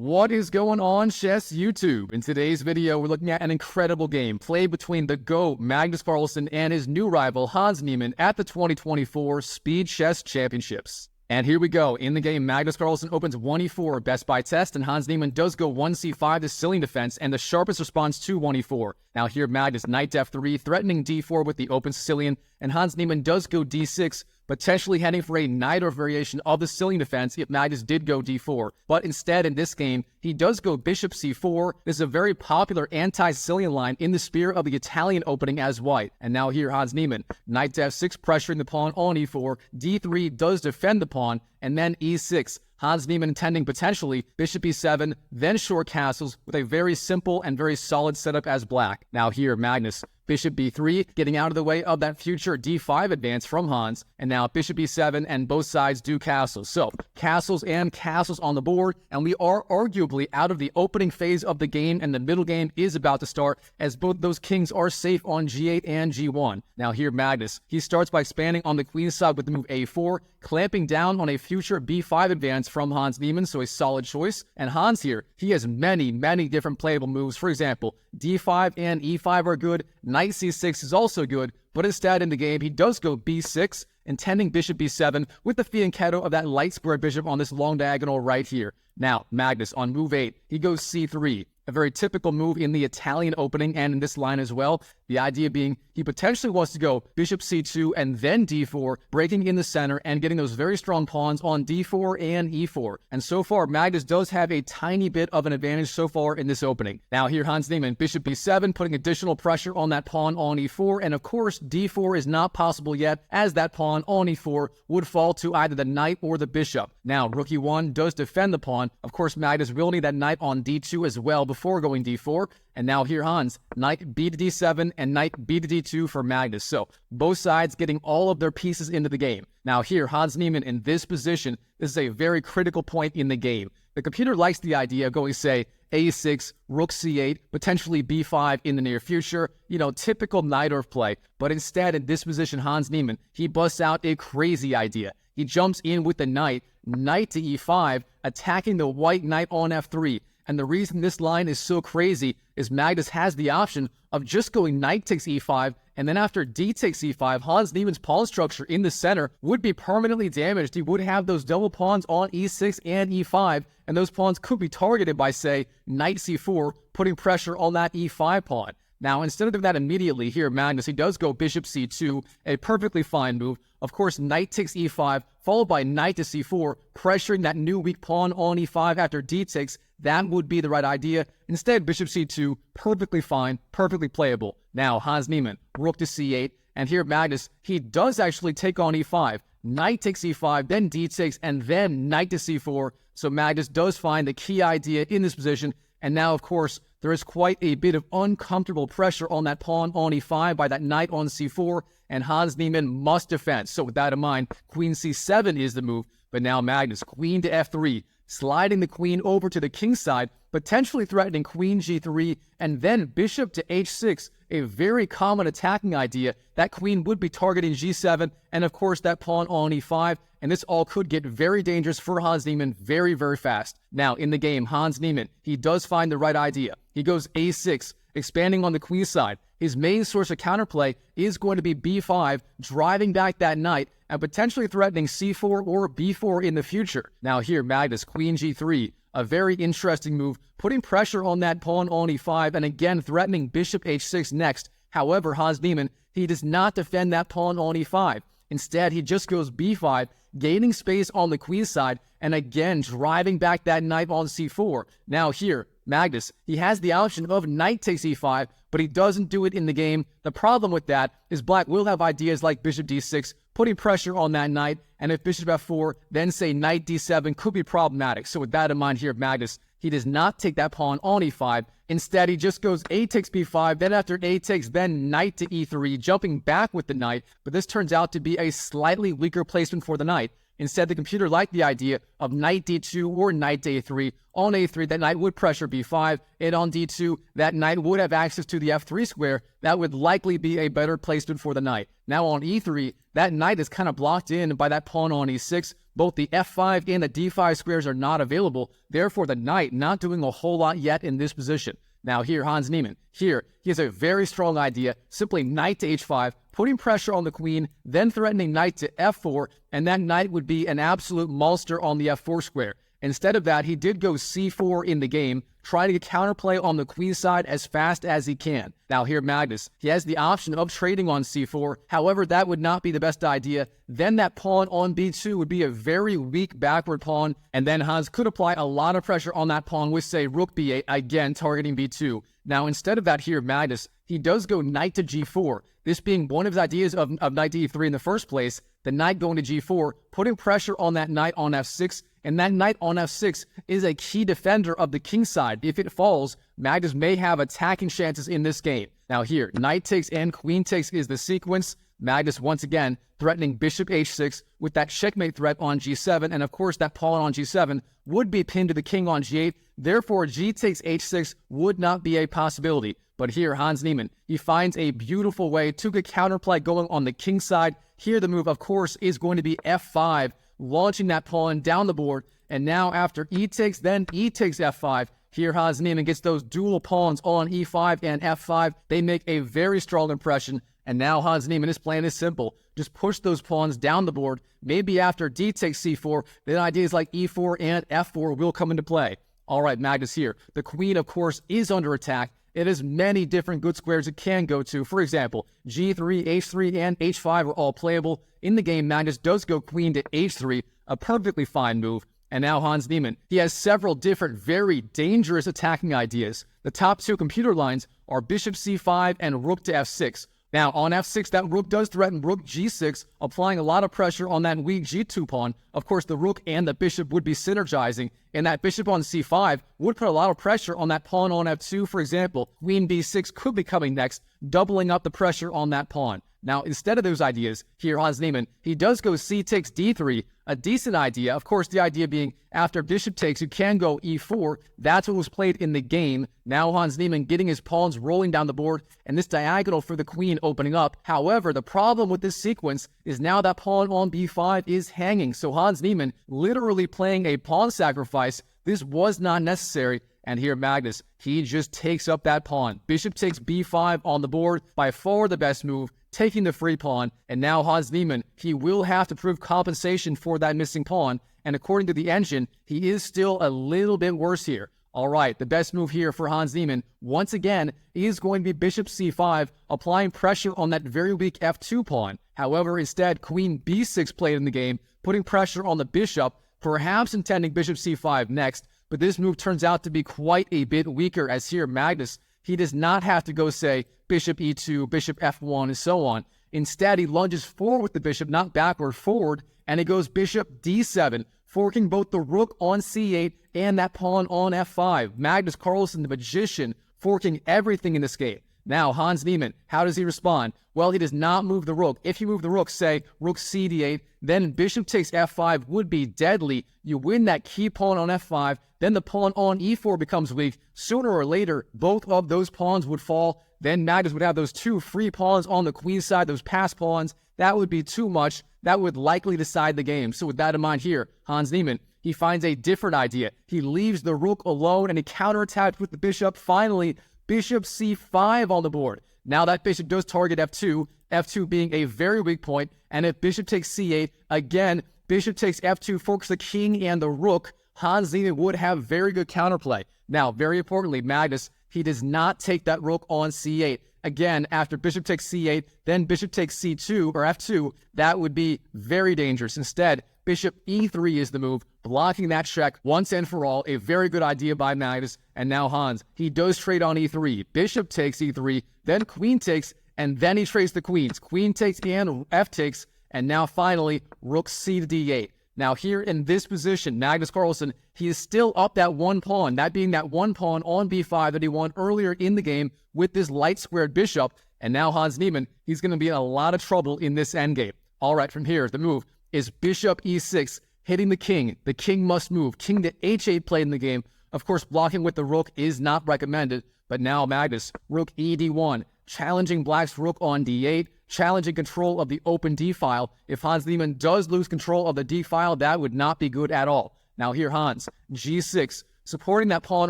What is going on, chess YouTube? In today's video, we're looking at an incredible game played between the GOAT Magnus Carlsen and his new rival Hans Niemann at the 2024 Speed Chess Championships. And here we go. In the game, Magnus Carlsen opens 1e4 best by test, and Hans Niemann does go 1c5 to Sicilian defense, and the sharpest response to 1e4. Now here, Magnus knight f3, threatening d4 with the open Sicilian, and Hans Niemann does go d6, potentially heading for a Najdorf variation of the Sicilian defense if Magnus did go d4. But instead, in this game, he does go bishop c4. This is a very popular anti-Sicilian line in the spirit of the Italian opening as white. And now here, Hans Niemann, knight to f6, pressuring the pawn on e4. d3 does defend the pawn, and then e6. Hans Niemann intending potentially bishop e7, then short castles with a very simple and very solid setup as black. Now here, Magnus, bishop b3, getting out of the way of that future d5 advance from Hans, and now bishop e7, and both sides do castles. So, castles and castles on the board, and we are arguably out of the opening phase of the game, and the middle game is about to start, as both those kings are safe on g8 and g1. Now here, Magnus, he starts by expanding on the queen side with the move a4, clamping down on a future b5 advance from Hans Niemann, so a solid choice. And Hans here, he has many different playable moves. For example, d5 and e5 are good, knight c6 is also good, but instead in the game, he does go b6, intending bishop b7 with the fianchettoed of that light square bishop on this long diagonal right here. Now, Magnus, on move 8, he goes c3, a very typical move in the Italian opening and in this line as well. The idea being he potentially wants to go bishop c2 and then d4, breaking in the center and getting those very strong pawns on d4 and e4. And so far, Magnus does have a tiny bit of an advantage so far in this opening. Now here, Hans Niemann, bishop b7, putting additional pressure on that pawn on e4. And of course, d4 is not possible yet, as that pawn on e4 would fall to either the knight or the bishop. Now, rook e1 does defend the pawn. Of course, Magnus will need that knight on d2 as well before going d4. And now here, Hans, knight b to d7 and knight b to d2 for Magnus. So both sides getting all of their pieces into the game. Now here, Hans Niemann in this position, this is a very critical point in the game. The computer likes the idea of going, say, a6, rook c8, potentially b5 in the near future, typical Najdorf play. But instead, in this position, Hans Niemann, he busts out a crazy idea. He jumps in with the knight to e5, attacking the white knight on f3. And the reason this line is so crazy is Magnus has the option of just going knight takes e5, and then after d takes e5, Hans Niemann's pawn structure in the center would be permanently damaged. He would have those double pawns on e6 and e5, and those pawns could be targeted by, say, knight c4, putting pressure on that e5 pawn. Now, instead of doing that immediately here, Magnus, he does go bishop c2, a perfectly fine move. Of course, knight takes e5, followed by knight to c4, pressuring that new weak pawn on e5 after d takes. That would be the right idea. Instead, bishop c2, perfectly fine, perfectly playable. Now, Hans Niemann, rook to c8, and here Magnus, he does actually take on e5. Knight takes e5, then d takes, and then knight to c4. So Magnus does find the key idea in this position. And now, of course, there is quite a bit of uncomfortable pressure on that pawn on e5 by that knight on c4, and Hans Niemann must defend. So with that in mind, queen c7 is the move, but now Magnus, queen to f3, sliding the queen over to the king side, potentially threatening queen g3, and then bishop to h6, a very common attacking idea. That queen would be targeting g7, and of course that pawn on e5, and this all could get very dangerous for Hans Niemann very fast. Now, in the game, Hans Niemann, he does find the right idea. He goes a6, expanding on the queen side. His main source of counterplay is going to be b5, driving back that knight, and potentially threatening c4 or b4 in the future. Now here, Magnus, queen g3, a very interesting move, putting pressure on that pawn on e5, and again threatening bishop h6 next. However, Hans Niemann, he does not defend that pawn on e5. Instead, he just goes b5, gaining space on the queen side, and again driving back that knight on c4. Now here, Magnus, he has the option of knight takes e5, but he doesn't do it in the game. The problem with that is black will have ideas like bishop d6, putting pressure on that knight, and if bishop f4, then say knight d7 could be problematic. So with that in mind here, Magnus, he does not take that pawn on e5. Instead, he just goes a takes b5, then after a takes, then knight to e3, jumping back with the knight, but this turns out to be a slightly weaker placement for the knight. Instead, the computer liked the idea of knight d2 or knight to a3. On a3, that knight would pressure b5, and on d2, that knight would have access to the f3 square. That would likely be a better placement for the knight. Now on e3, that knight is kind of blocked in by that pawn on e6, Both the f5 and the d5 squares are not available, therefore the knight not doing a whole lot yet in this position. Now here, Hans Niemann, here, he has a very strong idea, simply knight to h5, putting pressure on the queen, then threatening knight to f4, and that knight would be an absolute monster on the f4 square. Instead of that, he did go c4 in the game, trying to get counterplay on the queen side as fast as he can. Now here, Magnus, he has the option of trading on c4. However, that would not be the best idea. Then that pawn on b2 would be a very weak backward pawn, and then Hans could apply a lot of pressure on that pawn with, say, rook b8, again targeting b2. Now, instead of that here, Magnus, he does go knight to g4. This being one of his ideas of knight to e3 in the first place, the knight going to g4, putting pressure on that knight on f6, and that knight on f6 is a key defender of the king side. If it falls, Magnus may have attacking chances in this game. Now here, knight takes and queen takes is the sequence. Magnus once again threatening bishop h6 with that checkmate threat on g7, and of course that pawn on g7 would be pinned to the king on g8, therefore g takes h6 would not be a possibility. But here, Hans Niemann, he finds a beautiful way to get counterplay going on the king side. Here the move, of course, is going to be f5, launching that pawn down the board, and now after e takes, then e takes f5. Here Hans Niemann gets those dual pawns on e5 and f5. They make a very strong impression, and now Hans Niemann, his plan is simple. Just push those pawns down the board. Maybe after d takes c4, then ideas like e4 and f4 will come into play. All right, Magnus here. The queen, of course, is under attack. It has many different good squares it can go to. For example, g3, h3, and h5 are all playable. In the game, Magnus does go queen to h3, a perfectly fine move. And now Hans Niemann, he has several different very dangerous attacking ideas. The top two computer lines are bishop c5 and rook to f6. Now, on f6, that rook does threaten rook g6, applying a lot of pressure on that weak g2 pawn. Of course, the rook and the bishop would be synergizing, and that bishop on c5 would put a lot of pressure on that pawn on f2. For example, queen b6 could be coming next, doubling up the pressure on that pawn. Now, instead of those ideas, here Hans Niemann, he does go c takes d3, a decent idea. Of course, the idea being after bishop takes, you can go e4. That's what was played in the game. Now Hans Niemann getting his pawns rolling down the board, and this diagonal for the queen opening up. However, the problem with this sequence is now that pawn on b5 is hanging. So Hans Niemann literally playing a pawn sacrifice. This was not necessary. And here Magnus, he just takes up that pawn. Bishop takes b5 on the board, by far the best move, taking the free pawn. And now Hans Niemann, he will have to prove compensation for that missing pawn. And according to the engine, he is still a little bit worse here. All right, the best move here for Hans Niemann, once again, is going to be bishop c5, applying pressure on that very weak f2 pawn. However, instead, queen b6 played in the game, putting pressure on the bishop, perhaps intending bishop c5 next. But this move turns out to be quite a bit weaker, as here Magnus, he does not have to go, say, bishop e2, bishop f1, and so on. Instead, he lunges forward with the bishop, not backward, forward, and he goes bishop d7, forking both the rook on c8 and that pawn on f5. Magnus Carlsen, the magician, forking everything in this game. Now, Hans Niemann, how does he respond? Well, he does not move the rook. If you move the rook, say, rook cd8, then bishop takes f5 would be deadly. You win that key pawn on f5, then the pawn on e4 becomes weak. Sooner or later, both of those pawns would fall. Then Magnus would have those two free pawns on the queen side, those pass pawns. That would be too much. That would likely decide the game. So with that in mind here, Hans Niemann, he finds a different idea. He leaves the rook alone and he counterattacks with the bishop. Finally, bishop c5 on the board. Now that bishop does target f2, f2 being a very weak point, and if bishop takes c8, again, bishop takes f2, forks the king and the rook, Hans Niemann would have very good counterplay. Now, very importantly, Magnus, he does not take that rook on c8. Again, after bishop takes c8, then bishop takes c2 or f2, that would be very dangerous. Instead, bishop e3 is the move, blocking that check once and for all. A very good idea by Magnus. And now Hans, he does trade on e3. Bishop takes e3, then queen takes, and then he trades the queens. Queen takes and f takes, and now finally, rook c to d8. Now here in this position, Magnus Carlsen, he is still up that one pawn, that being that one pawn on b5 that he won earlier in the game with this light squared bishop. And now Hans Niemann, he's going to be in a lot of trouble in this endgame. All right, from here, the move is bishop e6, hitting the king. The king must move. King to h8 played in the game. Of course, blocking with the rook is not recommended. But now Magnus, rook e d1, challenging black's rook on d8, challenging control of the open d-file. If Hans Niemann does lose control of the d-file, that would not be good at all. Now here Hans, g6, supporting that pawn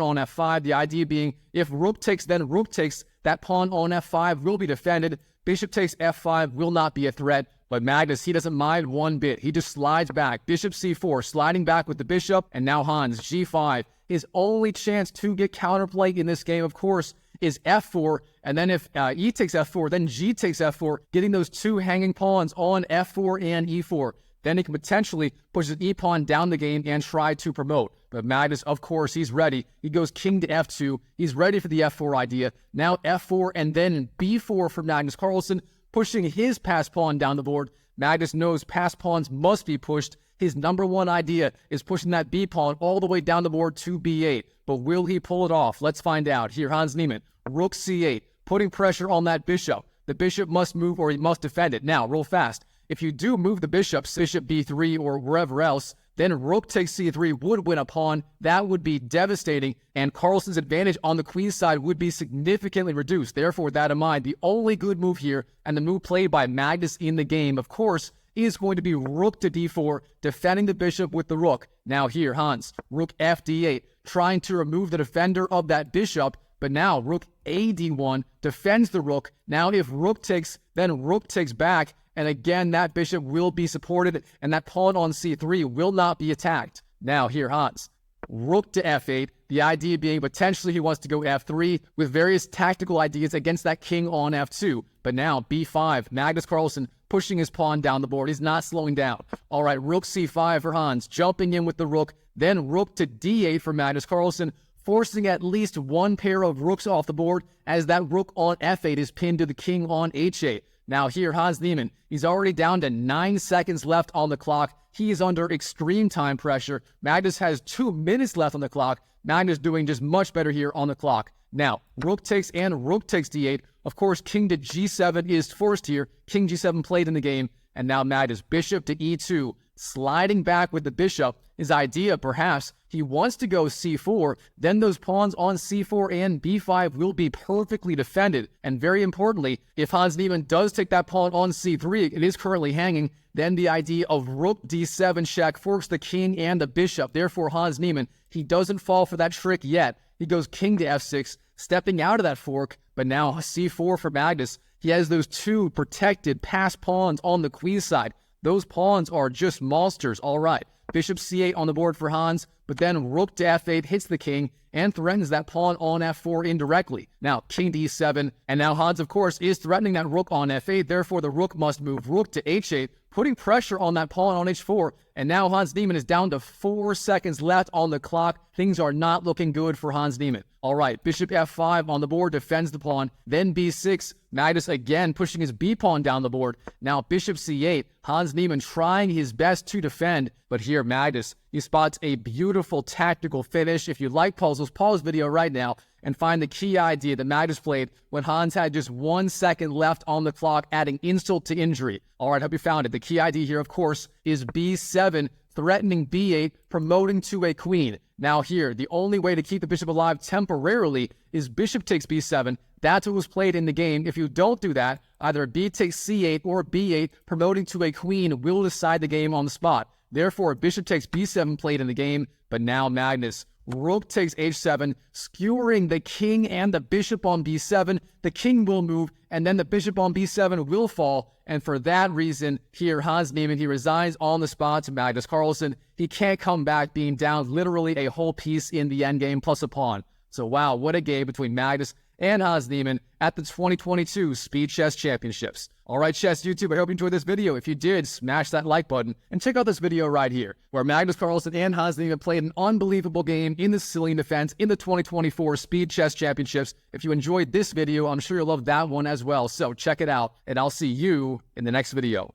on f5, the idea being if rook takes, then rook takes, that pawn on f5 will be defended. Bishop takes f5 will not be a threat, but Magnus, he doesn't mind one bit. He just slides back. Bishop c4, sliding back with the bishop, and now Hans, g5. His only chance to get counterplay in this game, of course, is f4, and then if e takes f4, then g takes f4, getting those two hanging pawns on f4 and e4. Then he can potentially push his e-pawn down the game and try to promote. But Magnus, of course, he's ready. He goes king to f2. He's ready for the f4 idea. Now f4 and then b4 for Magnus Carlsen, pushing his pass pawn down the board. Magnus knows pass pawns must be pushed. His number one idea is pushing that b pawn all the way down the board to b8. But will he pull it off? Let's find out. Here, Hans Niemann, rook c8, putting pressure on that bishop. The bishop must move or he must defend it. Now, real fast. If you do move the bishop b3 or wherever else, then rook takes c3 would win a pawn. That would be devastating, and Carlsen's advantage on the queen side would be significantly reduced. Therefore, with that in mind, the only good move here, and the move played by Magnus in the game, of course, is going to be rook to d4, defending the bishop with the rook. Now here, Hans, rook f d8, trying to remove the defender of that bishop, but now rook a d1 defends the rook. Now if rook takes, then rook takes back, and again, that bishop will be supported, and that pawn on c3 will not be attacked. Now here, Hans, rook to f8, the idea being potentially he wants to go f3 with various tactical ideas against that king on f2. But now b5, Magnus Carlsen pushing his pawn down the board. He's not slowing down. All right, rook c5 for Hans, jumping in with the rook, then rook to d8 for Magnus Carlsen, forcing at least one pair of rooks off the board as that rook on f8 is pinned to the king on h8. Now here, Hans Niemann, he's already down to 9 seconds left on the clock. He is under extreme time pressure. Magnus has 2 minutes left on the clock. Magnus doing just much better here on the clock. Now, rook takes and rook takes d8. Of course, king to g7 is forced here. King g7 played in the game. And now Magnus, bishop to e2, sliding back with the bishop. His idea, perhaps, he wants to go c4, then those pawns on c4 and b5 will be perfectly defended. And very importantly, if Hans Niemann does take that pawn on c3, it is currently hanging, then the idea of rook d7 check forks the king and the bishop. Therefore, Hans Niemann, he doesn't fall for that trick yet. He goes king to f6, stepping out of that fork, but now c4 for Magnus. He has those two protected pass pawns on the queen side. Those pawns are just monsters. All right, bishop c8 on the board for Hans, but then rook to f8 hits the king and threatens that pawn on f4 indirectly. Now, king to e7, and now Hans, of course, is threatening that rook on f8. Therefore, the rook must move rook to h8, putting pressure on that pawn on h4. And now Hans Niemann is down to 4 seconds left on the clock. Things are not looking good for Hans Niemann. All right, bishop f5 on the board defends the pawn. Then b6, Magnus again pushing his b pawn down the board. Now bishop c8, Hans Niemann trying his best to defend. But here Magnus, he spots a beautiful tactical finish. If you like puzzles, pause video right now and find the key idea that Magnus played when Hans had just 1 second left on the clock, adding insult to injury. All right, hope you found it. The key idea here, of course, is b7, threatening b8, promoting to a queen. Now here, the only way to keep the bishop alive temporarily is bishop takes b7. That's what was played in the game. If you don't do that, either b takes c8 or b8, promoting to a queen will decide the game on the spot. Therefore, bishop takes b7 played in the game, but now Magnus, rook takes h7, skewering the king and the bishop on b7. The king will move, and then the bishop on b7 will fall. And for that reason, here, Hans Niemann, he resigns on the spot to Magnus Carlsen. He can't come back, being down literally a whole piece in the endgame plus a pawn. So wow, what a game between Magnus and Hans Niemann at the 2022 Speed Chess Championships. All right, Chess YouTube, I hope you enjoyed this video. If you did, smash that like button and check out this video right here, where Magnus Carlsen and Hans Niemann played an unbelievable game in the Sicilian defense in the 2024 Speed Chess Championships. If you enjoyed this video, I'm sure you'll love that one as well. So check it out, and I'll see you in the next video.